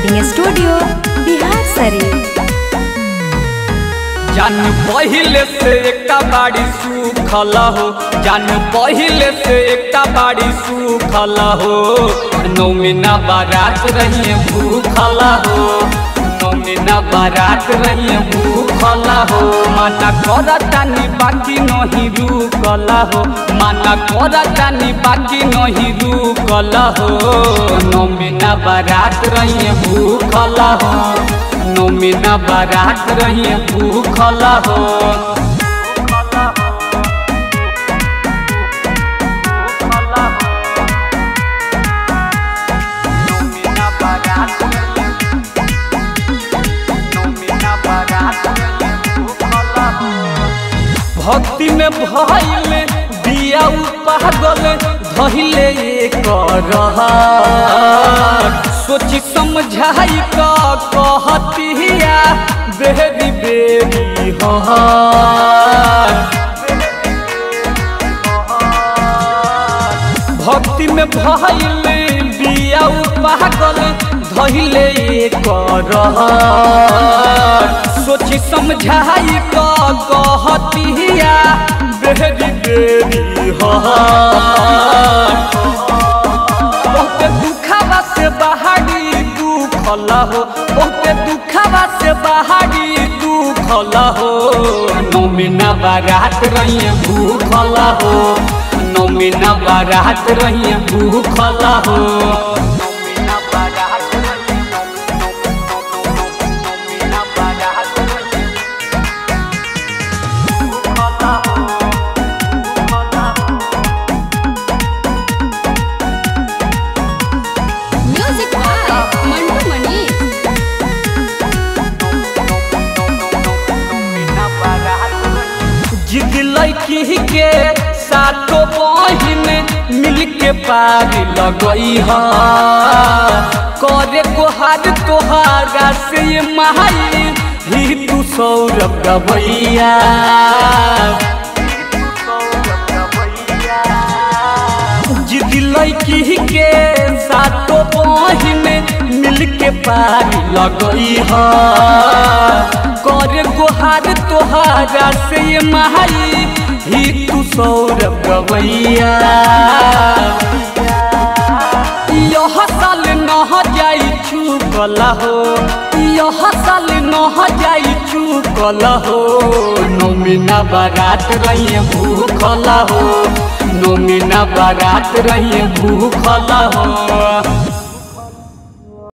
Recording studio Bihar Sharif. जान पहिले से एकटा बाड़ी सुखल हो, जान पहिले से एकटा बाड़ी सुखल हो। नौमीना बारात रहिए भूखल हो, नौमीना बारात रहिए भूखल हो। माना करतानी बाकी नहीं रुकल हो, माना करतानी बाकी नहीं रुकल हो। नौमीना बारात रहिए भूखल हो, नौमीना बारात रहिए भूखल हो। भक्ति में भइल दिया पागल धइले सोची समझाई कहतिया बेरी बेरी भक्ति में भइल दिया पागल धइले सोची समझाई कहतिया बेरी बेरी बहुत दुखवा से बहारी दुखल हो, बहुत दुखवा से बहारी दुखल हो। नौमीना बारात रहिए भूखल हो, नौमीना बारात रहिए भूखल हो। जिद लड़की के साथों बहिन मिल के पार लगई है, करे कोहार तोहारा से माई ही तू सौरभ गवैया। जिद लड़की के साथों बहिन मिल के पार लगई है, करे कोहार तोहारा से माई ही तू सौरभ गवैया। यह साल न जाई चुकल हो, यह साल न जाई चुकल हो। नौमीना बारात रहिए भूखल हो, नौमीना बारात रहिए भूखल हो।